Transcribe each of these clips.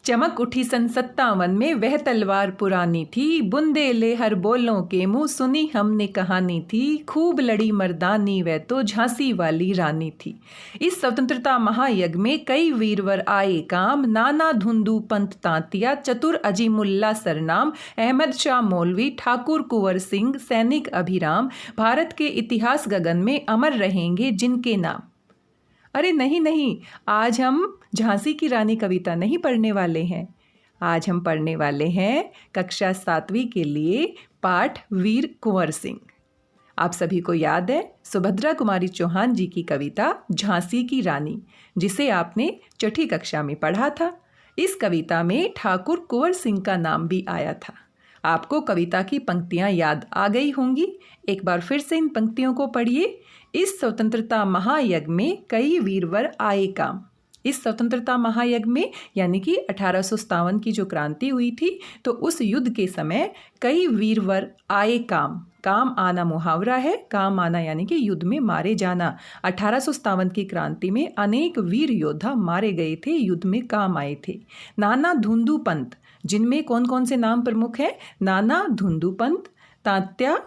चमक उठी सन 57 में वह तलवार पुरानी थी, बुंदे ले हर बोलों के मुंह सुनी हमने कहानी थी, खूब लड़ी मर्दानी वह तो झांसी वाली रानी थी। इस स्वतंत्रता महायज्ञ में कई वीरवर आए काम, नाना धुंधु पंत तांतिया, चतुर अजीमुल्ला सरनाम, अहमद शाह मौलवी, ठाकुर कुंवर सिंह, सैनिक अभिराम, भारत के इतिहास गगन में अमर रहेंगे जिनके नाम। अरे नहीं नहीं, आज हम झांसी की रानी कविता नहीं पढ़ने वाले हैं। आज हम पढ़ने वाले हैं कक्षा 7वीं के लिए पाठ वीर कुंवर सिंह। आप सभी को याद है सुभद्रा कुमारी चौहान जी की कविता झांसी की रानी, जिसे आपने छठी कक्षा में पढ़ा था। इस कविता में ठाकुर कुंवर सिंह का नाम भी आया था। आपको कविता की पंक्तियां याद आ गई होंगी। एक बार फिर से इन पंक्तियों को पढ़िए। इस स्वतंत्रता महायज्ञ में कई वीरवर आए काम। इस स्वतंत्रता महायज्ञ में यानी कि 1857 की जो क्रांति हुई थी, तो उस युद्ध के समय कई वीरवर आए काम। काम आना मुहावरा है, काम आना यानी कि युद्ध में मारे जाना। 1857 की क्रांति में अनेक वीर योद्धा मारे गए थे, युद्ध में काम आए थे। नाना धुंधु पंत, जिनमें कौन कौन से नाम प्रमुख हैं? नाना धुंधु पंत, तात्या,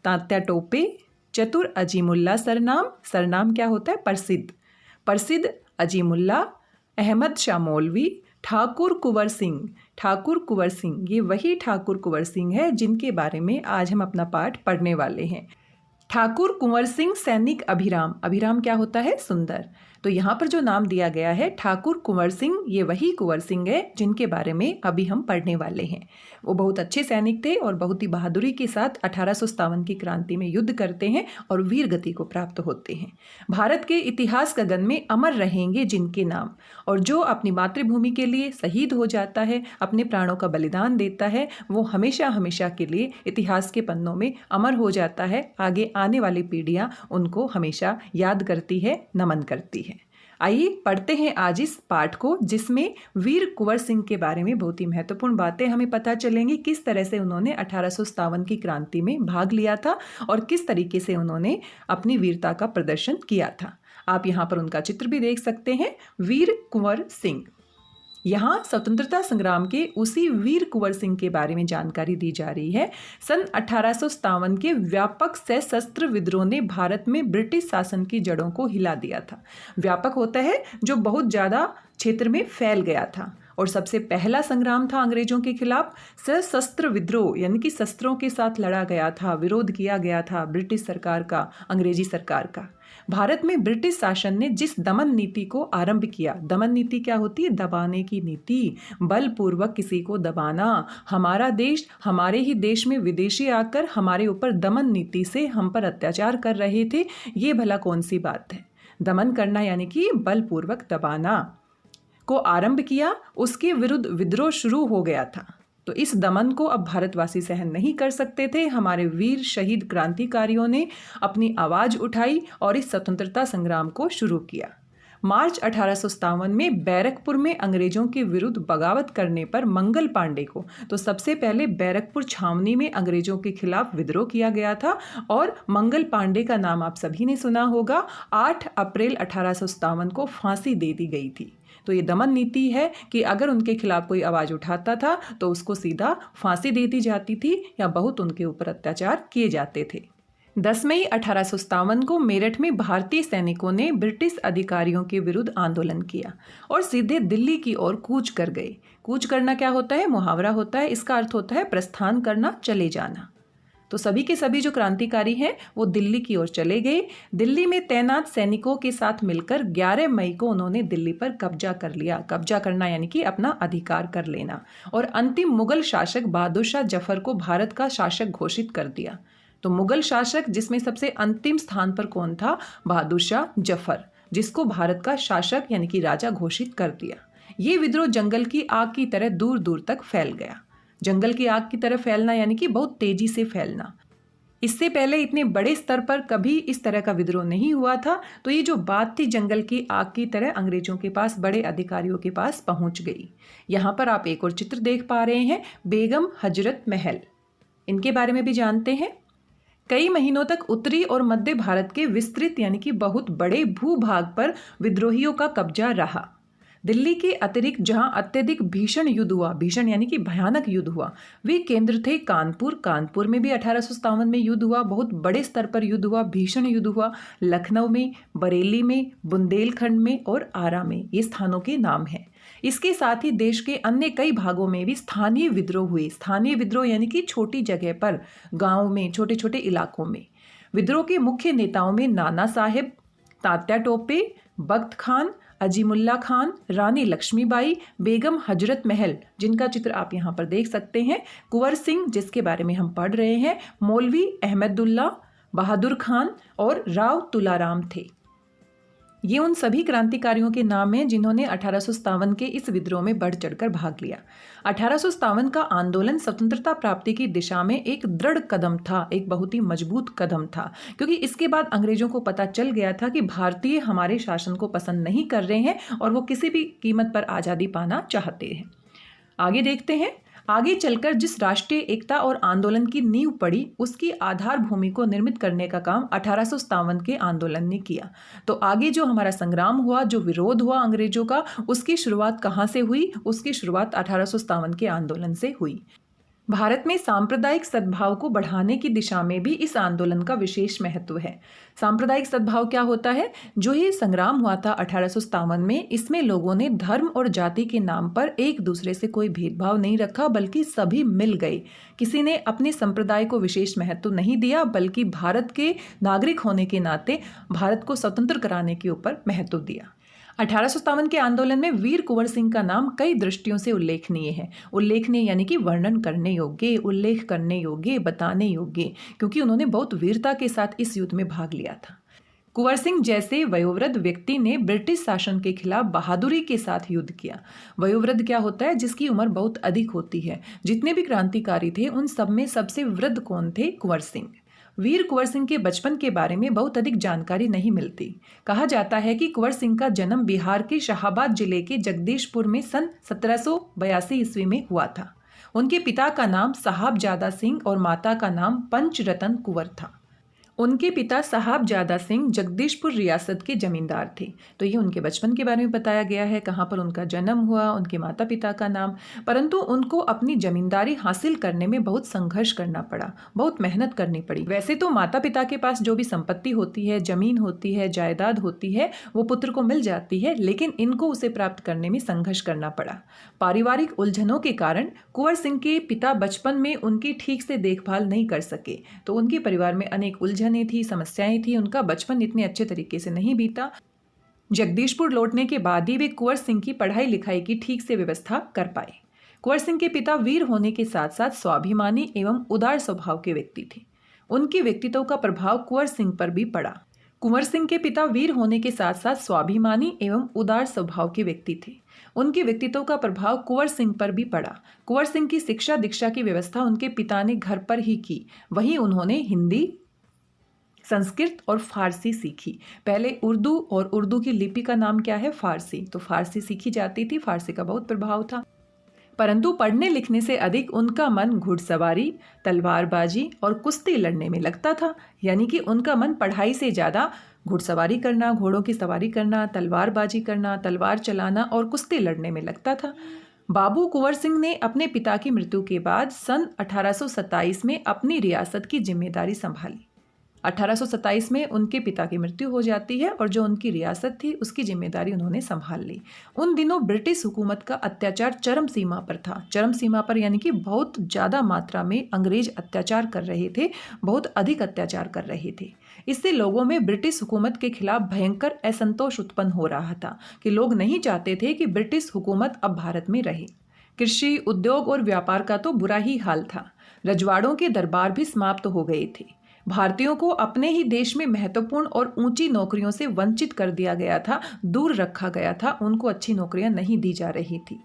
तात्या टोपे, चतुर अजीमुल्ला सरनाम, सरनाम क्या होता है? प्रसिद्ध, प्रसिद्ध अजीमुल्ला, अहमद शाह मौलवी, ठाकुर कुंवर सिंह। ठाकुर कुंवर सिंह, ये वही ठाकुर कुंवर सिंह है जिनके बारे में आज हम अपना पाठ पढ़ने वाले हैं। ठाकुर कुंवर सिंह सैनिक अभिराम, अभिराम क्या होता है? सुंदर। तो यहाँ पर जो नाम दिया गया है ठाकुर कुंवर सिंह, ये वही कुंवर सिंह है जिनके बारे में अभी हम पढ़ने वाले हैं। वो बहुत अच्छे सैनिक थे और बहुत ही बहादुरी के साथ 1857 की क्रांति में युद्ध करते हैं और वीर गति को प्राप्त होते हैं। भारत के इतिहास गगन में अमर रहेंगे जिनके नाम, और जो अपनी मातृभूमि के लिए शहीद हो जाता है, अपने प्राणों का बलिदान देता है, वो हमेशा हमेशा के लिए इतिहास के पन्नों में अमर हो जाता है। आगे आने वाली पीढ़ियाँ उनको हमेशा याद करती है, नमन करती है। आइए पढ़ते हैं आज इस पाठ को, जिसमें वीर कुंवर सिंह के बारे में बहुत ही महत्वपूर्ण बातें हमें पता चलेंगी। किस तरह से उन्होंने 1857 की क्रांति में भाग लिया था और किस तरीके से उन्होंने अपनी वीरता का प्रदर्शन किया था। आप यहाँ पर उनका चित्र भी देख सकते हैं, वीर कुंवर सिंह। यहाँ स्वतंत्रता संग्राम के उसी वीर कुंवर सिंह के बारे में जानकारी दी जा रही है। सन 1857 के व्यापक सशस्त्र विद्रोह ने भारत में ब्रिटिश शासन की जड़ों को हिला दिया था। व्यापक होता है जो बहुत ज़्यादा क्षेत्र में फैल गया था, और सबसे पहला संग्राम था अंग्रेजों के खिलाफ सशस्त्र विद्रोह, यानी कि शस्त्रों के साथ लड़ा गया था, विरोध किया गया था ब्रिटिश सरकार का, अंग्रेजी सरकार का। भारत में ब्रिटिश शासन ने जिस दमन नीति को आरंभ किया, दमन नीति क्या होती है? दबाने की नीति, बलपूर्वक किसी को दबाना। हमारा देश, हमारे ही देश में विदेशी आकर हमारे ऊपर दमन नीति से हम पर अत्याचार कर रहे थे, ये भला कौन सी बात है? दमन करना यानी कि बलपूर्वक दबाना को आरंभ किया, उसके विरुद्ध विद्रोह शुरू हो गया था। तो इस दमन को अब भारतवासी सहन नहीं कर सकते थे। हमारे वीर शहीद क्रांतिकारियों ने अपनी आवाज़ उठाई और इस स्वतंत्रता संग्राम को शुरू किया। मार्च 1857 में बैरकपुर में अंग्रेजों के विरुद्ध बगावत करने पर मंगल पांडे को, तो सबसे पहले बैरकपुर छावनी में अंग्रेजों के खिलाफ विद्रोह किया गया था, और मंगल पांडे का नाम आप सभी ने सुना होगा। 8 अप्रैल 1857 को फांसी दे दी गई थी। तो ये दमन नीति है कि अगर उनके खिलाफ कोई आवाज़ उठाता था तो उसको सीधा फांसी दे दी जाती थी, या बहुत उनके ऊपर अत्याचार किए जाते थे। 10 मई 1857 को मेरठ में भारतीय सैनिकों ने ब्रिटिश अधिकारियों के विरुद्ध आंदोलन किया और सीधे दिल्ली की ओर कूच कर गए। कूच करना क्या होता है? मुहावरा होता है। इसका अर्थ होता है प्रस्थान करना, चले जाना। तो सभी के सभी जो क्रांतिकारी हैं वो दिल्ली की ओर चले गए। दिल्ली में तैनात सैनिकों के साथ मिलकर 11 मई को उन्होंने दिल्ली पर कब्जा कर लिया। कब्जा करना यानी कि अपना अधिकार कर लेना, और अंतिम मुगल शासक बहादुर शाह जफर को भारत का शासक घोषित कर दिया। तो मुगल शासक जिसमें सबसे अंतिम स्थान पर कौन था? बहादुर शाह जफर, जिसको भारत का शासक यानी कि राजा घोषित कर दिया। ये विद्रोह जंगल की आग की तरह दूर दूर तक फैल गया। जंगल की आग की तरह फैलना यानी कि बहुत तेजी से फैलना। इससे पहले इतने बड़े स्तर पर कभी इस तरह का विद्रोह नहीं हुआ था। तो ये जो बात थी जंगल की आग की तरह अंग्रेजों के पास, बड़े अधिकारियों के पास पहुंच गई। यहाँ पर आप एक और चित्र देख पा रहे हैं, बेगम हजरत महल। इनके बारे में भी जानते हैं। कई महीनों तक उत्तरी और मध्य भारत के विस्तृत यानी कि बहुत बड़े भूभाग पर विद्रोहियों का कब्जा रहा। दिल्ली के अतिरिक्त जहां अत्यधिक भीषण युद्ध हुआ, भीषण यानी कि भयानक युद्ध हुआ, वे केंद्र थे कानपुर। कानपुर में भी 1857 में युद्ध हुआ, बहुत बड़े स्तर पर युद्ध हुआ, भीषण युद्ध हुआ। लखनऊ में, बरेली में, बुंदेलखंड में और आरा में, ये स्थानों के नाम हैं। इसके साथ ही देश के अन्य कई भागों में भी स्थानीय विद्रोह हुए। स्थानीय विद्रोह यानी कि छोटी जगह पर, गाँव में, छोटे छोटे इलाकों में। विद्रोह के मुख्य नेताओं में नाना साहेब, तात्या टोपे, बख्त खान, अजीमुल्ला खान, रानी लक्ष्मीबाई, बेगम हजरत महल, जिनका चित्र आप यहाँ पर देख सकते हैं, कुंवर सिंह, जिसके बारे में हम पढ़ रहे हैं, मौलवी अहमदुल्ला, बहादुर खान और राव तुलाराम थे। ये उन सभी क्रांतिकारियों के नाम हैं जिन्होंने 1857 के इस विद्रोह में बढ़ चढ़कर भाग लिया। 1857 का आंदोलन स्वतंत्रता प्राप्ति की दिशा में एक दृढ़ कदम था, एक बहुत ही मजबूत कदम था, क्योंकि इसके बाद अंग्रेजों को पता चल गया था कि भारतीय हमारे शासन को पसंद नहीं कर रहे हैं और वो किसी भी कीमत पर आज़ादी पाना चाहते हैं। आगे देखते हैं। आगे चलकर जिस राष्ट्रीय एकता और आंदोलन की नींव पड़ी, उसकी आधार भूमि को निर्मित करने का काम 1857 के आंदोलन ने किया। तो आगे जो हमारा संग्राम हुआ, जो विरोध हुआ अंग्रेजों का, उसकी शुरुआत कहाँ से हुई? उसकी शुरुआत 1857 के आंदोलन से हुई। भारत में सांप्रदायिक सद्भाव को बढ़ाने की दिशा में भी इस आंदोलन का विशेष महत्व है। सांप्रदायिक सद्भाव क्या होता है? जो ये संग्राम हुआ था 1857 में, इसमें लोगों ने धर्म और जाति के नाम पर एक दूसरे से कोई भेदभाव नहीं रखा, बल्कि सभी मिल गए। किसी ने अपने संप्रदाय को विशेष महत्व नहीं दिया, बल्कि भारत के नागरिक होने के नाते भारत को स्वतंत्र कराने के ऊपर महत्व दिया। 1857 के आंदोलन में वीर कुंवर सिंह का नाम कई दृष्टियों से उल्लेखनीय है। उल्लेखनीय यानी कि वर्णन करने योग्य, उल्लेख करने योग्य, बताने योग्य, क्योंकि उन्होंने बहुत वीरता के साथ इस युद्ध में भाग लिया था। कुंवर सिंह जैसे वयोवृद्ध व्यक्ति ने ब्रिटिश शासन के खिलाफ बहादुरी के साथ युद्ध किया। वयोवृद्ध क्या होता है? जिसकी उम्र बहुत अधिक होती है। जितने भी क्रांतिकारी थे उन सब में सबसे वृद्ध कौन थे? कुंवर सिंह। वीर कुंवर सिंह के बचपन के बारे में बहुत अधिक जानकारी नहीं मिलती। कहा जाता है कि कुंवर सिंह का जन्म बिहार के शाहाबाद जिले के जगदीशपुर में सन 1782 ईस्वी में हुआ था। उनके पिता का नाम साहबजादा सिंह और माता का नाम पंचरतन कुंवर था। उनके पिता साहबजादा सिंह जगदीशपुर रियासत के जमींदार थे। तो ये उनके बचपन के बारे में बताया गया है, कहाँ पर उनका जन्म हुआ, उनके माता पिता का नाम। परंतु उनको अपनी जमींदारी हासिल करने में बहुत संघर्ष करना पड़ा, बहुत मेहनत करनी पड़ी। वैसे तो माता पिता के पास जो भी संपत्ति होती है, जमीन होती है, जायदाद होती है, वो पुत्र को मिल जाती है, लेकिन इनको उसे प्राप्त करने में संघर्ष करना पड़ा। पारिवारिक उलझनों के कारण कुंवर सिंह के पिता बचपन में उनकी ठीक से देखभाल नहीं कर सके, तो उनके परिवार में अनेक उलझनें थी, समस्याएं थी। उनका बचपन इतने अच्छे तरीके से नहीं बीता। जगदीशपुर लौटने के बाद ही वे कुंवर सिंह की पढ़ाई लिखाई की ठीक से व्यवस्था कर पाए। कुंवर सिंह के पिता वीर होने के साथ साथ स्वाभिमानी एवं उदार स्वभाव के व्यक्ति थे। उनके व्यक्तित्व का प्रभाव कुंवर सिंह पर भी पड़ा। कुंवर सिंह के पिता वीर होने के साथ साथ स्वाभिमानी एवं उदार स्वभाव के व्यक्ति थे। उनके व्यक्तित्व का प्रभाव कुंवर सिंह पर भी पड़ा। कुंवर सिंह की शिक्षा दीक्षा की व्यवस्था उनके पिता ने घर पर ही की। वहीं उन्होंने हिंदी, संस्कृत और फारसी सीखी। पहले उर्दू, और उर्दू की लिपि का नाम क्या है? फारसी। तो फारसी सीखी जाती थी, फारसी का बहुत प्रभाव था। परंतु पढ़ने लिखने से अधिक उनका मन घुड़सवारी, तलवारबाजी और कुश्ती लड़ने में लगता था। यानी कि उनका मन पढ़ाई से ज़्यादा घुड़सवारी करना, घोड़ों की सवारी करना, तलवारबाजी करना, तलवार चलाना और कुश्ती लड़ने में लगता था। बाबू कुंवर सिंह ने अपने पिता की मृत्यु के बाद सन 1827 में अपनी रियासत की जिम्मेदारी संभाली। 1827 में उनके पिता की मृत्यु हो जाती है और जो उनकी रियासत थी उसकी जिम्मेदारी उन्होंने संभाल ली। उन दिनों ब्रिटिश हुकूमत का अत्याचार चरम सीमा पर था। चरम सीमा पर यानी कि बहुत ज़्यादा मात्रा में अंग्रेज अत्याचार कर रहे थे, बहुत अधिक अत्याचार कर रहे थे। इससे लोगों में ब्रिटिश हुकूमत के खिलाफ भयंकर असंतोष उत्पन्न हो रहा था कि लोग नहीं चाहते थे कि ब्रिटिश हुकूमत अब भारत में रहे। कृषि, उद्योग और व्यापार का तो बुरा ही हाल था। रजवाड़ों के दरबार भी समाप्त हो गए थे। भारतीयों को अपने ही देश में महत्वपूर्ण और ऊंची नौकरियों से वंचित कर दिया गया था, दूर रखा गया था, उनको अच्छी नौकरियां नहीं दी जा रही थी।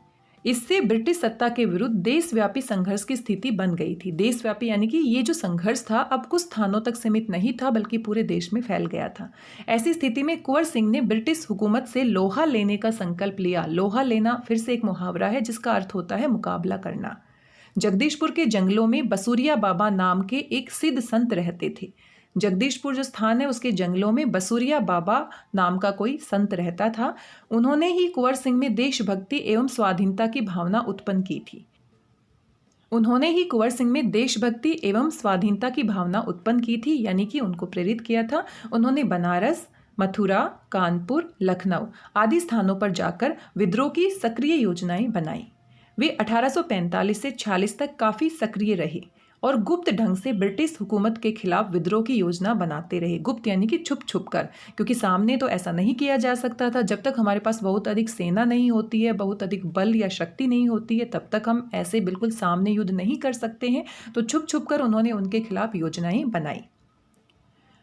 इससे ब्रिटिश सत्ता के विरुद्ध देशव्यापी संघर्ष की स्थिति बन गई थी। देशव्यापी यानी कि ये जो संघर्ष था अब कुछ स्थानों तक सीमित नहीं था, बल्कि पूरे देश में फैल गया था। ऐसी स्थिति में कुंवर सिंह ने ब्रिटिश हुकूमत से लोहा लेने का संकल्प लिया। लोहा लेना फिर से एक मुहावरा है जिसका अर्थ होता है मुकाबला करना। जगदीशपुर के जंगलों में बसूरिया बाबा नाम के एक सिद्ध संत रहते थे। जगदीशपुर जो स्थान है उसके जंगलों में बसुरिया बाबा नाम का कोई संत रहता था। उन्होंने ही कुंवर सिंह में देशभक्ति एवं स्वाधीनता की भावना उत्पन्न की थी। उन्होंने ही कुंवर सिंह में देशभक्ति एवं स्वाधीनता की भावना उत्पन्न की थी, यानी कि उनको प्रेरित किया था। उन्होंने बनारस, मथुरा, कानपुर, लखनऊ आदि स्थानों पर जाकर विद्रोह की सक्रिय योजनाएं बनाई। वे 1845 से 46 तक काफी सक्रिय रहे और गुप्त ढंग से ब्रिटिश हुकूमत के खिलाफ विद्रोह की योजना बनाते रहे। गुप्त यानी कि छुप छुप कर, क्योंकि सामने तो ऐसा नहीं किया जा सकता था। जब तक हमारे पास बहुत अधिक सेना नहीं होती है, बहुत अधिक बल या शक्ति नहीं होती है, तब तक हम ऐसे बिल्कुल सामने युद्ध नहीं कर सकते हैं। तो छुप छुप कर उन्होंने उनके खिलाफ योजनाएं बनाई।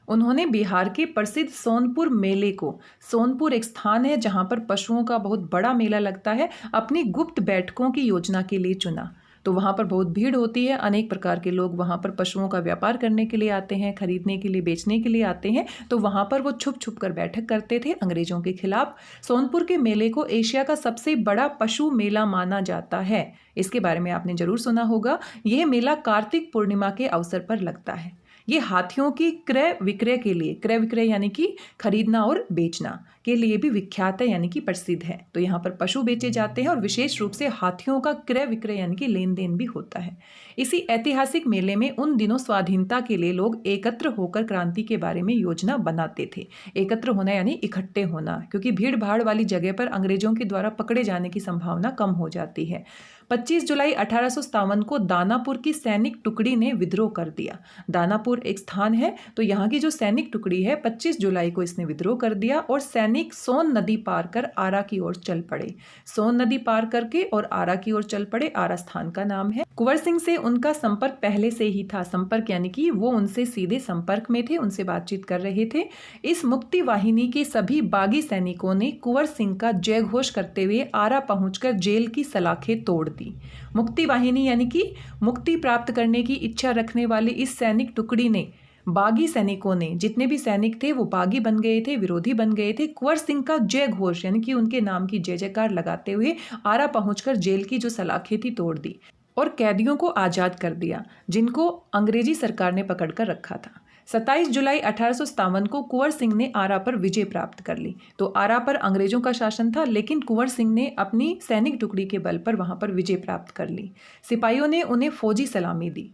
उन्होंने बिहार के प्रसिद्ध सोनपुर मेले को, सोनपुर एक स्थान है जहां पर पशुओं का बहुत बड़ा मेला लगता है, अपनी गुप्त बैठकों की योजना के लिए चुना। तो वहाँ पर बहुत भीड़ होती है, अनेक प्रकार के लोग वहाँ पर पशुओं का व्यापार करने के लिए आते हैं, खरीदने के लिए, बेचने के लिए आते हैं। तो वहाँ पर वो छुप छुप कर बैठक करते थे अंग्रेजों के खिलाफ। सोनपुर के मेले को एशिया का सबसे बड़ा पशु मेला माना जाता है। इसके बारे में आपने जरूर सुना होगा। यह मेला कार्तिक पूर्णिमा के अवसर पर लगता है। ये हाथियों की क्रय विक्रय के लिए, क्रय विक्रय यानी कि खरीदना और बेचना के लिए भी विख्यात है, यानी कि प्रसिद्ध है। तो यहाँ पर पशु बेचे जाते हैं और विशेष रूप से हाथियों का क्रय विक्रय यानी कि लेन देन भी होता है। इसी ऐतिहासिक मेले में उन दिनों स्वाधीनता के लिए लोग एकत्र होकर क्रांति के बारे में योजना बनाते थे। एकत्र होना यानी इकट्ठे होना, क्योंकि भीड़ भाड़ वाली जगह पर अंग्रेजों के द्वारा पकड़े जाने की संभावना कम हो जाती है। 25 जुलाई 1857 को दानापुर की सैनिक टुकड़ी ने विद्रोह कर दिया। दानापुर एक स्थान है, तो यहाँ की जो सैनिक टुकड़ी है 25 जुलाई को इसने विद्रोह कर दिया और सैनिक सोन नदी पार कर आरा की ओर चल पड़े। सोन नदी पार करके और आरा की ओर चल पड़े। आरा स्थान का नाम है। कुंवर सिंह से उनका संपर्क पहले से ही था। संपर्क यानी कि वो उनसे सीधे संपर्क में थे, उनसे बातचीत कर रहे थे। इस मुक्ति वाहिनी के सभी बागी सैनिकों ने कुंवर सिंह का जय घोष करते हुए आरा पहुंचकर जेल की सलाखें तोड़ दी। मुक्ति वाहिनी यानी कि मुक्ति प्राप्त करने की इच्छा रखने वाली इस सैनिक टुकड़ी ने, बागी सैनिकों ने, जितने भी सैनिक थे वो बागी बन गए थे, विरोधी बन गए थे। कुंवर सिंह का जय घोष यानी कि उनके नाम की जय जयकार लगाते हुए आरा पहुंचकर जेल की जो सलाखें थी तोड़ दी और कैदियों को आजाद कर दिया, जिनको अंग्रेजी सरकार ने पकड़कर रखा था। 27 जुलाई 1857 को कुंवर सिंह ने आरा पर विजय प्राप्त कर ली। तो आरा पर अंग्रेजों का शासन था, लेकिन कुंवर सिंह ने अपनी सैनिक टुकड़ी के बल पर वहां पर विजय प्राप्त कर ली। सिपाहियों ने उन्हें फौजी सलामी दी।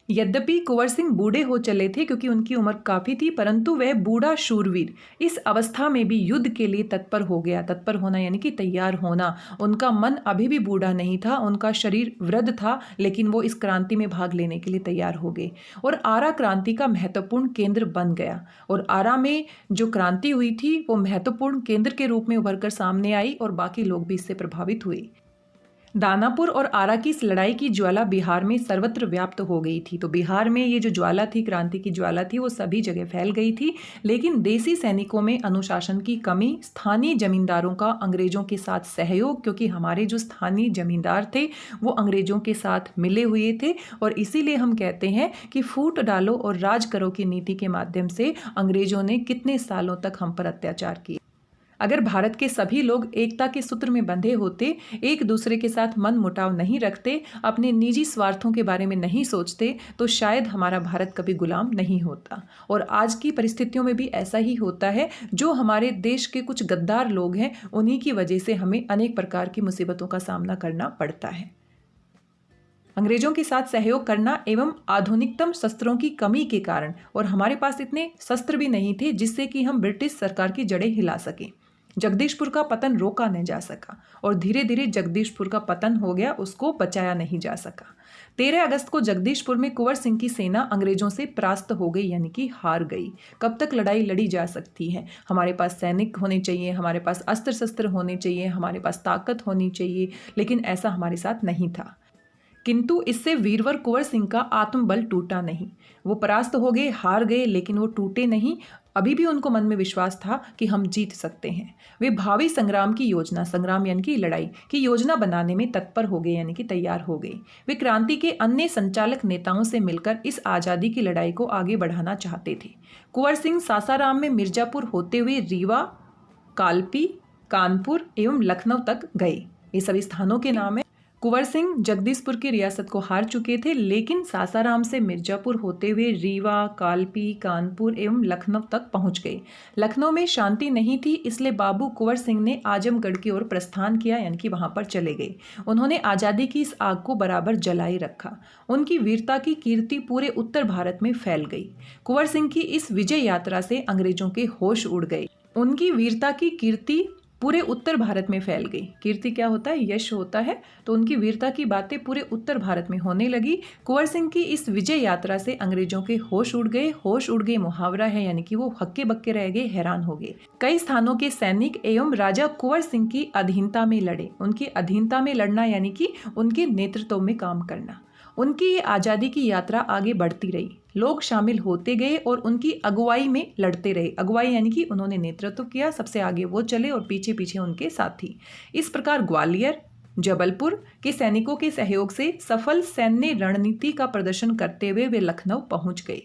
यद्यपि कुंवर सिंह बूढ़े हो चले थे, क्योंकि उनकी उम्र काफी थी, परंतु वह बूढ़ा शूरवीर इस अवस्था में भी युद्ध के लिए तत्पर हो गया। तत्पर होना यानी कि तैयार होना। उनका मन अभी भी बूढ़ा नहीं था, उनका शरीर वृद्ध था, लेकिन वो इस क्रांति में भाग लेने के लिए तैयार हो गए और आरा क्रांति का महत्वपूर्ण केंद्र बन गया। और आरा में जो क्रांति हुई थी वो महत्वपूर्ण केंद्र के रूप में उभरकर सामने आई और बाकी लोग भी इससे प्रभावित हुए। दानापुर और आरा की इस लड़ाई की ज्वाला बिहार में सर्वत्र व्याप्त हो गई थी। तो बिहार में ये जो ज्वाला थी, क्रांति की ज्वाला थी, वो सभी जगह फैल गई थी। लेकिन देसी सैनिकों में अनुशासन की कमी, स्थानीय जमींदारों का अंग्रेजों के साथ सहयोग, क्योंकि हमारे जो स्थानीय जमींदार थे वो अंग्रेजों के साथ मिले हुए थे और इसीलिए हम कहते हैं कि फूट डालो और राज करो की नीति के माध्यम से अंग्रेजों ने कितने सालों तक हम पर अत्याचार किए। अगर भारत के सभी लोग एकता के सूत्र में बंधे होते, एक दूसरे के साथ मन मुटाव नहीं रखते, अपने निजी स्वार्थों के बारे में नहीं सोचते, तो शायद हमारा भारत कभी गुलाम नहीं होता। और आज की परिस्थितियों में भी ऐसा ही होता है। जो हमारे देश के कुछ गद्दार लोग हैं, उन्हीं की वजह से हमें अनेक प्रकार की मुसीबतों का सामना करना पड़ता है। अंग्रेजों के साथ सहयोग करना एवं आधुनिकतम शस्त्रों की कमी के कारण, और हमारे पास इतने शस्त्र भी नहीं थे जिससे कि हम ब्रिटिश सरकार की जड़ें हिला सकें। जगदीशपुर का पतन रोका नहीं जा सका और धीरे धीरे जगदीशपुर का पतन हो गया, उसको बचाया नहीं जा सका। 13 अगस्त को जगदीशपुर में कुंवर सिंह की सेना अंग्रेजों से परास्त हो गई, यानी कि हार गई। कब तक लड़ाई लड़ी जा सकती है? हमारे पास सैनिक होने चाहिए, हमारे पास अस्त्र शस्त्र होने चाहिए, हमारे पास ताकत होनी चाहिए, लेकिन ऐसा हमारे साथ नहीं था। किंतु इससे वीरवर कुंवर सिंह का आत्मबल टूटा नहीं। वो परास्त हो गए, हार गए, लेकिन वो टूटे नहीं। अभी भी उनको मन में विश्वास था कि हम जीत सकते हैं। वे भावी संग्राम की योजना, संग्राम यानी कि लड़ाई की योजना बनाने में तत्पर हो गए, यानी कि तैयार हो गए। वे क्रांति के अन्य संचालक नेताओं से मिलकर इस आज़ादी की लड़ाई को आगे बढ़ाना चाहते थे। कुंवर सिंह सासाराम में मिर्जापुर होते हुए रीवा, कालपी, कानपुर एवं लखनऊ तक गए। ये सभी स्थानों के नाम है। कुंवर सिंह जगदीशपुर की रियासत को हार चुके थे, लेकिन सासाराम से मिर्जापुर होते हुए रीवा, कालपी, कानपुर एवं लखनऊ तक पहुंच गए। लखनऊ में शांति नहीं थी, इसलिए बाबू कुंवर सिंह ने आजमगढ़ की ओर प्रस्थान किया, यानी कि वहां पर चले गए। उन्होंने आज़ादी की इस आग को बराबर जलाए रखा। उनकी वीरता की कीर्ति पूरे उत्तर भारत में फैल गई। कुंवर सिंह की इस विजय यात्रा से अंग्रेजों के होश उड़ गए। उनकी वीरता की कीर्ति पूरे उत्तर भारत में फैल गई। कीर्ति क्या होता है? यश होता है। तो उनकी वीरता की बातें पूरे उत्तर भारत में होने लगी। कुंवर सिंह की इस विजय यात्रा से अंग्रेजों के होश उड़ गए। होश उड़ गए मुहावरा है, यानी कि वो हक्के बक्के रह गए, हैरान हो गए। कई स्थानों के सैनिक एवं राजा कुंवर सिंह की अधीनता में लड़े। उनकी अधीनता में लड़ना यानी कि उनके नेतृत्व में काम करना। उनकी ये आज़ादी की यात्रा आगे बढ़ती रही। लोग शामिल होते गए और उनकी अगुवाई में लड़ते रहे। अगुवाई यानी कि उन्होंने नेतृत्व किया, सबसे आगे वो चले और पीछे पीछे उनके साथी। इस प्रकार ग्वालियर, जबलपुर के सैनिकों के सहयोग से सफल सैन्य रणनीति का प्रदर्शन करते हुए वे लखनऊ पहुंच गए।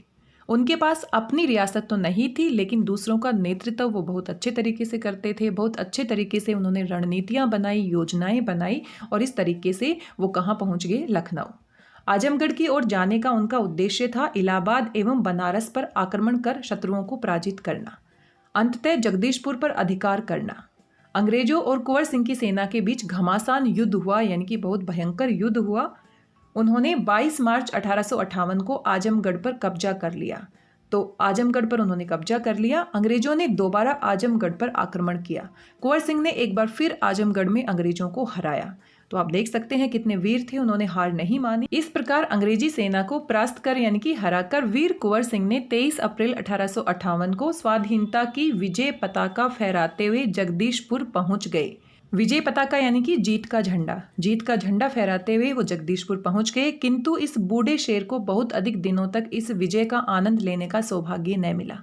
उनके पास अपनी रियासत तो नहीं थी, लेकिन दूसरों का नेतृत्व वो बहुत अच्छे तरीके से करते थे। बहुत अच्छे तरीके से उन्होंने रणनीतियाँ बनाई, योजनाएं बनाई और इस तरीके से वो कहाँ पहुँच गए? लखनऊ। आजमगढ़ की ओर जाने का उनका उद्देश्य था इलाहाबाद एवं बनारस पर आक्रमण कर शत्रुओं को पराजित करना, अंततः जगदीशपुर पर अधिकार करना। अंग्रेजों और कुंवर सिंह की सेना के बीच घमासान युद्ध हुआ, यानी कि बहुत भयंकर युद्ध हुआ। उन्होंने 22 मार्च 1858 को आजमगढ़ पर कब्जा कर लिया। तो आजमगढ़ पर उन्होंने कब्जा कर लिया। अंग्रेजों ने दोबारा आजमगढ़ पर आक्रमण किया। कुंवर सिंह ने एक बार फिर आजमगढ़ में अंग्रेजों को हराया। तो आप देख सकते हैं कितने वीर थे, उन्होंने हार नहीं मानी। इस प्रकार अंग्रेजी सेना को परास्त कर यानी कि हराकर वीर कुंवर सिंह ने 23 अप्रैल 1858 को स्वाधीनता की विजय पताका फहराते हुए जगदीशपुर पहुंच गए। विजय पताका यानी कि जीत का झंडा फहराते हुए वो जगदीशपुर पहुंच गए। किंतु इस बूढ़े शेर को बहुत अधिक दिनों तक इस विजय का आनंद लेने का सौभाग्य न मिला।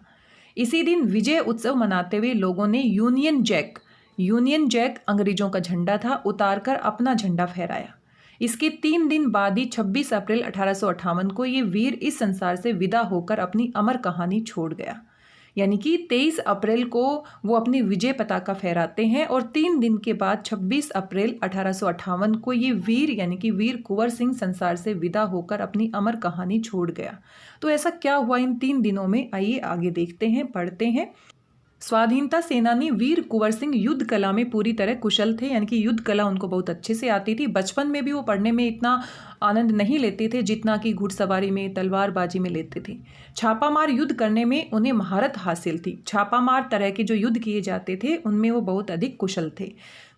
इसी दिन विजय उत्सव मनाते हुए लोगों ने यूनियन जैक अंग्रेजों का झंडा था, उतारकर अपना झंडा फहराया। इसके 3 दिन बाद ही 26 अप्रैल 1858 को ये वीर इस संसार से विदा होकर अपनी अमर कहानी छोड़ गया। यानी कि 23 अप्रैल को वो अपनी विजय पताका फहराते हैं और 3 दिन के बाद 26 अप्रैल 1858 को ये वीर यानी कि वीर कुंवर सिंह संसार से विदा होकर अपनी अमर कहानी छोड़ गया। तो ऐसा क्या हुआ इन 3 दिनों में? आइए आगे देखते हैं, पढ़ते हैं। स्वाधीनता सेनानी वीर कुंवर सिंह युद्ध कला में पूरी तरह कुशल थे, यानी कि युद्ध कला उनको बहुत अच्छे से आती थी। बचपन में भी वो पढ़ने में इतना आनंद नहीं लेते थे जितना कि घुड़सवारी में, तलवारबाजी में लेते थे। छापामार युद्ध करने में उन्हें महारत हासिल थी। छापामार तरह के जो युद्ध किए जाते थे उनमें वो बहुत अधिक कुशल थे।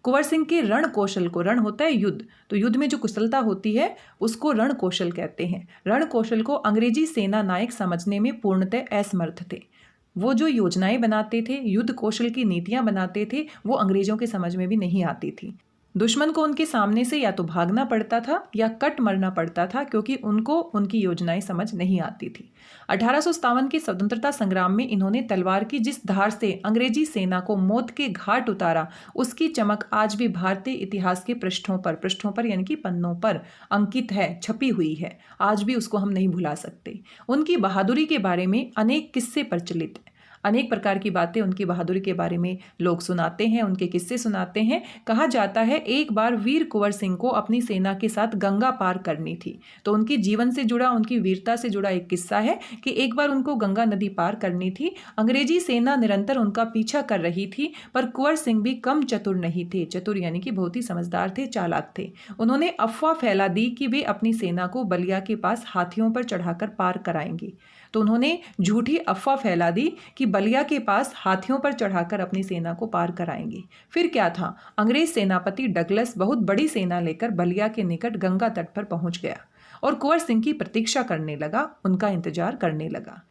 कुंवर सिंह के रण कौशल को, रण होता है युद्ध, तो युद्ध में जो कुशलता होती है उसको रण कौशल कहते हैं। रण कौशल को अंग्रेजी सेना नायक समझने में पूर्णतः असमर्थ थे। वो जो योजनाएं बनाते थे, युद्ध कौशल की नीतियां बनाते थे, वो अंग्रेजों के समझ में भी नहीं आती थी। दुश्मन को उनके सामने से या तो भागना पड़ता था या कट मरना पड़ता था, क्योंकि उनको उनकी योजनाएं समझ नहीं आती थी। 1857 के स्वतंत्रता संग्राम में इन्होंने तलवार की जिस धार से अंग्रेजी सेना को मौत के घाट उतारा, उसकी चमक आज भी भारतीय इतिहास के पृष्ठों पर यानी कि पन्नों पर अंकित है, छपी हुई है। आज भी उसको हम नहीं भुला सकते। उनकी बहादुरी के बारे में अनेक किस्से प्रचलित हैं। अनेक प्रकार की बातें उनकी बहादुरी के बारे में लोग सुनाते हैं, उनके किस्से सुनाते हैं। कहा जाता है एक बार वीर कुंवर सिंह को अपनी सेना के साथ गंगा पार करनी थी। तो उनके जीवन से जुड़ा, उनकी वीरता से जुड़ा एक किस्सा है कि एक बार उनको गंगा नदी पार करनी थी। अंग्रेजी सेना निरंतर उनका पीछा कर रही थी, पर कुंवर सिंह भी कम चतुर नहीं थे। चतुर यानी कि बहुत ही समझदार थे, चालाक थे। उन्होंने अफवाह फैला दी कि वे अपनी सेना को बलिया के पास हाथियों पर चढ़ाकर पार कराएंगे। तो उन्होंने झूठी अफवाह फैला दी कि बलिया के पास हाथियों पर चढ़ाकर अपनी सेना को पार कराएंगे। फिर क्या था, अंग्रेज सेनापति डगलस बहुत बड़ी सेना लेकर बलिया के निकट गंगा तट पर पहुंच गया और कुंवर सिंह की प्रतीक्षा करने लगा, उनका इंतजार करने लगा।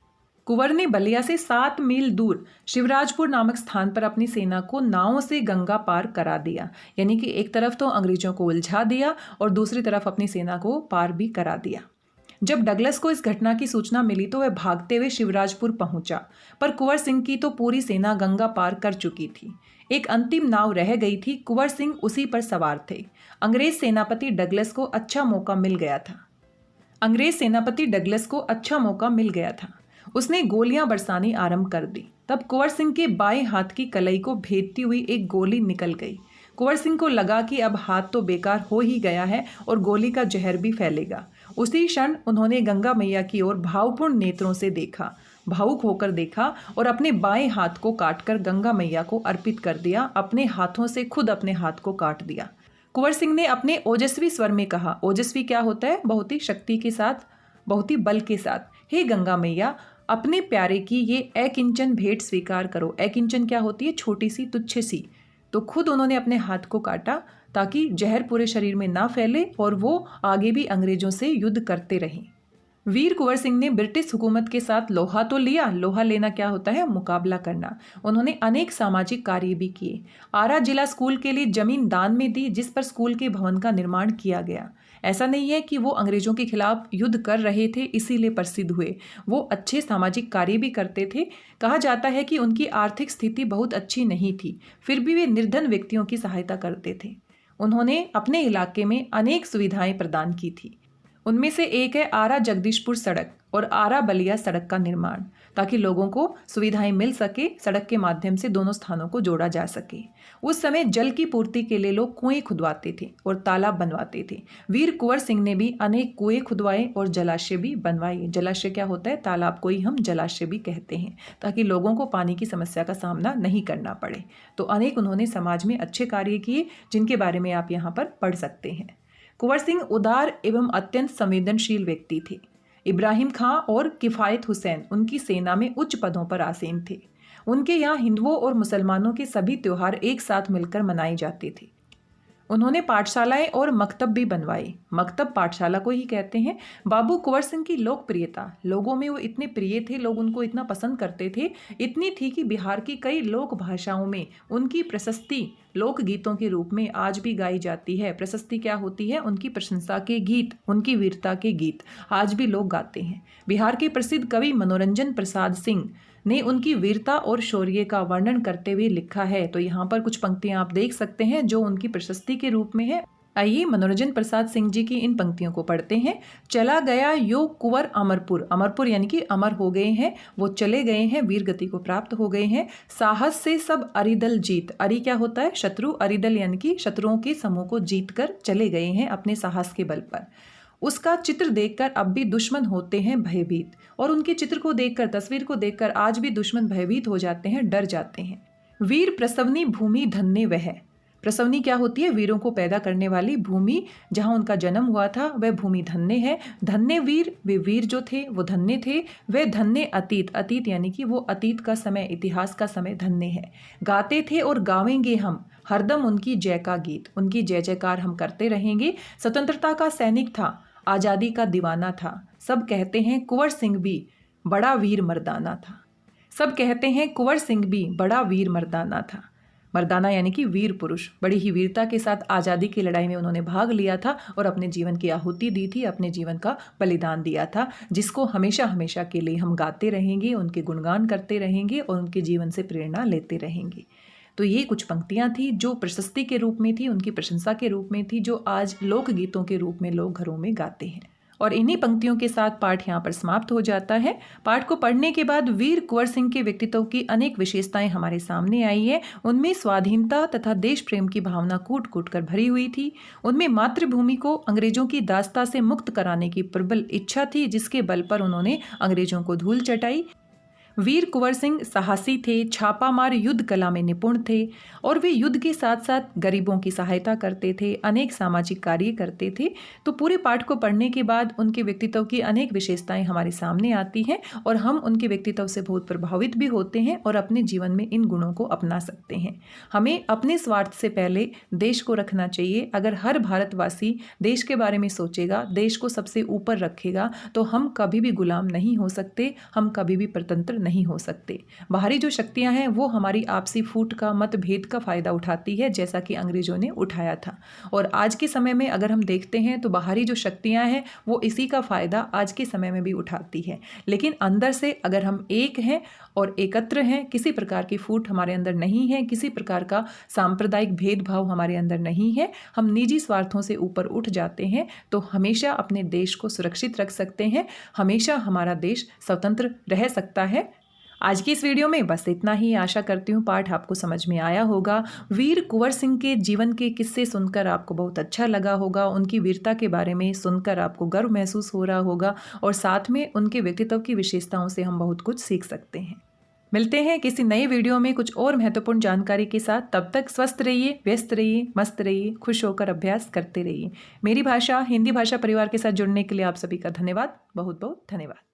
कुंवर ने बलिया से 7 मील दूर शिवराजपुर नामक स्थान पर अपनी सेना को नावों से गंगा पार करा दिया। यानी कि एक तरफ तो अंग्रेजों को उलझा दिया और दूसरी तरफ अपनी सेना को पार भी करा दिया। जब डगलस को इस घटना की सूचना मिली तो वह भागते हुए शिवराजपुर पहुंचा, पर कुंवर सिंह की तो पूरी सेना गंगा पार कर चुकी थी। एक अंतिम नाव रह गई थी, कुंवर सिंह उसी पर सवार थे। अंग्रेज सेनापति डगलस को अच्छा मौका मिल गया था। उसने गोलियां बरसानी आरंभ कर दी। तब कुंवर सिंह के बाएं हाथ की कलाई को भेदती हुई एक गोली निकल गई। कुंवर सिंह को लगा कि अब हाथ तो बेकार हो ही गया है और गोली का जहर भी फैलेगा। उसी क्षण उन्होंने गंगा मैया की ओर भावपूर्ण नेत्रों से देखा, भावुक होकर देखा और अपने बाएं हाथ को काटकर गंगा मैया को अर्पित कर दिया। अपने हाथों से खुद अपने हाथ को काट दिया। कुंवर सिंह ने अपने ओजस्वी स्वर में कहा, ओजस्वी क्या होता है? बहुत ही शक्ति के साथ, बहुत ही बल के साथ, हे गंगा मैया, अपने प्यारे की ये अकिंचन भेंट स्वीकार करो। अकिंचन क्या होती है? छोटी सी, तुच्छ सी। तो खुद उन्होंने अपने हाथ को काटा ताकि जहर पूरे शरीर में ना फैले और वो आगे भी अंग्रेजों से युद्ध करते रहें। वीर कुंवर सिंह ने ब्रिटिश हुकूमत के साथ लोहा तो लिया। लोहा लेना क्या होता है? मुकाबला करना। उन्होंने अनेक सामाजिक कार्य भी किए। आरा जिला स्कूल के लिए जमीन दान में दी, जिस पर स्कूल के भवन का निर्माण किया गया। ऐसा नहीं है कि वो अंग्रेजों के खिलाफ युद्ध कर रहे थे इसीलिए प्रसिद्ध हुए, वो अच्छे सामाजिक कार्य भी करते थे। कहा जाता है कि उनकी आर्थिक स्थिति बहुत अच्छी नहीं थी, फिर भी वे निर्धन व्यक्तियों की सहायता करते थे। उन्होंने अपने इलाके में अनेक सुविधाएं प्रदान की थी। उनमें से एक है आरा जगदीशपुर सड़क और आरा बलिया सड़क का निर्माण, ताकि लोगों को सुविधाएं मिल सके। सड़क के माध्यम से दोनों स्थानों को जोड़ा जा सके। उस समय जल की पूर्ति के लिए लोग कुएं खुदवाते थे और तालाब बनवाते थे। वीर कुंवर सिंह ने भी अनेक कुएं खुदवाए और जलाशय भी बनवाए। जलाशय क्या होता है? तालाब को ही हम जलाशय भी कहते हैं, ताकि लोगों को पानी की समस्या का सामना नहीं करना पड़े। तो अनेक उन्होंने समाज में अच्छे कार्य किए, जिनके बारे में आप यहाँ पर पढ़ सकते हैं। कुंवर सिंह उदार एवं अत्यंत संवेदनशील व्यक्ति थे। इब्राहिम खां और किफ़ायत हुसैन उनकी सेना में उच्च पदों पर आसीन थे। उनके यहाँ हिंदुओं और मुसलमानों के सभी त्योहार एक साथ मिलकर मनाए जाते थे। उन्होंने पाठशालाएं और मकतब भी बनवाए। मकतब पाठशाला को ही कहते हैं। बाबू कुंवर सिंह की लोकप्रियता, लोगों में वो इतने प्रिय थे, लोग उनको इतना पसंद करते थे, इतनी थी कि बिहार की कई लोक भाषाओं में उनकी प्रशस्ति लोक गीतों के रूप में आज भी गाई जाती है। प्रशस्ति क्या होती है? उनकी प्रशंसा के गीत, उनकी वीरता के गीत आज भी लोग गाते हैं। बिहार के प्रसिद्ध कवि मनोरंजन प्रसाद सिंह ने उनकी वीरता और शौर्य का वर्णन करते हुए लिखा है। तो यहाँ पर कुछ पंक्तियां आप देख सकते हैं जो उनकी प्रशस्ति के रूप में है। आइए मनोरंजन प्रसाद सिंह जी की इन पंक्तियों को पढ़ते हैं। चला गया यो कुंवर अमरपुर, अमरपुर यानी कि अमर हो गए हैं, वो चले गए हैं, वीर गति को प्राप्त हो गए हैं। साहस से सब अरिदल जीत, अरि क्या होता है? शत्रु, अरिदल यानी कि शत्रुओं के समूह को जीत कर चले गए हैं अपने साहस के बल पर। उसका चित्र देखकर अब भी दुश्मन होते हैं भयभीत, और उनके चित्र को देखकर, तस्वीर को देखकर आज भी दुश्मन भयभीत हो जाते हैं, डर जाते हैं। वीर प्रसवनी भूमि धन्य वह, प्रसवनी क्या होती है? वीरों को पैदा करने वाली भूमि, जहां उनका जन्म हुआ था वह भूमि धन्य है। धन्य वीर, वे वीर जो थे वो धन्य थे। वह धन्य अतीत, अतीत यानी कि वो अतीत का समय, इतिहास का समय धन्य है। गाते थे और गावेंगे हम हरदम उनकी जय का गीत, उनकी जय जयकार हम करते रहेंगे। स्वतंत्रता का सैनिक था, आज़ादी का दीवाना था। सब कहते हैं कुंवर सिंह भी बड़ा वीर मर्दाना था। सब कहते हैं कुंवर सिंह भी बड़ा वीर मर्दाना था। मर्दाना यानी कि वीर पुरुष। बड़ी ही वीरता के साथ आज़ादी की लड़ाई में उन्होंने भाग लिया था और अपने जीवन की आहुति दी थी, अपने जीवन का बलिदान दिया था, जिसको हमेशा हमेशा के लिए हम गाते रहेंगे, उनके गुणगान करते रहेंगे और उनके जीवन से प्रेरणा लेते रहेंगे। तो ये कुछ पंक्तियां थी जो प्रशस्ति के रूप में थी, उनकी प्रशंसा के रूप में थी, जो आज लोकगीतों के रूप में लोग घरों में गाते हैं। और इन्हीं पंक्तियों के साथ पाठ यहाँ पर समाप्त हो जाता है। पाठ को पढ़ने के बाद वीर कुंवर सिंह के व्यक्तित्व की अनेक विशेषताएं हमारे सामने आई है। उनमें स्वाधीनता तथा देश प्रेम की भावना कूट कूट कर भरी हुई थी। उनमें मातृभूमि को अंग्रेजों की दास्ता से मुक्त कराने की प्रबल इच्छा थी, जिसके बल पर उन्होंने अंग्रेजों को धूल चटाई। वीर कुंवर सिंह साहसी थे, छापामार युद्ध कला में निपुण थे और वे युद्ध के साथ साथ गरीबों की सहायता करते थे, अनेक सामाजिक कार्य करते थे। तो पूरे पाठ को पढ़ने के बाद उनके व्यक्तित्व की अनेक विशेषताएं हमारे सामने आती हैं और हम उनके व्यक्तित्व से बहुत प्रभावित भी होते हैं और अपने जीवन में इन गुणों को अपना सकते हैं। हमें अपने स्वार्थ से पहले देश को रखना चाहिए। अगर हर भारतवासी देश के बारे में सोचेगा, देश को सबसे ऊपर रखेगा, तो हम कभी भी गुलाम नहीं हो सकते, हम कभी भी परतंत्र नहीं हो सकते। बाहरी जो शक्तियां हैं वो हमारी आपसी फूट का, मतभेद का फायदा उठाती है, जैसा कि अंग्रेजों ने उठाया था। और आज के समय में अगर हम देखते हैं तो बाहरी जो शक्तियां हैं वो इसी का फायदा आज के समय में भी उठाती है। लेकिन अंदर से अगर हम एक हैं और एकत्र हैं, किसी प्रकार की फूट हमारे अंदर नहीं है, किसी प्रकार का सांप्रदायिक भेदभाव हमारे अंदर नहीं है, हम निजी स्वार्थों से ऊपर उठ जाते हैं, तो हमेशा अपने देश को सुरक्षित रख सकते हैं, हमेशा हमारा देश स्वतंत्र रह सकता है। आज की इस वीडियो में बस इतना ही। आशा करती हूँ पाठ आपको समझ में आया होगा। वीर कुंवर सिंह के जीवन के किस्से सुनकर आपको बहुत अच्छा लगा होगा, उनकी वीरता के बारे में सुनकर आपको गर्व महसूस हो रहा होगा और साथ में उनके व्यक्तित्व की विशेषताओं से हम बहुत कुछ सीख सकते हैं। मिलते हैं किसी नए वीडियो में कुछ और महत्वपूर्ण जानकारी के साथ। तब तक स्वस्थ रहिए, व्यस्त रहिए, मस्त रहिए, खुश होकर अभ्यास करते रहिए। मेरी भाषा हिंदी भाषा परिवार के साथ जुड़ने के लिए आप सभी का धन्यवाद, बहुत बहुत धन्यवाद।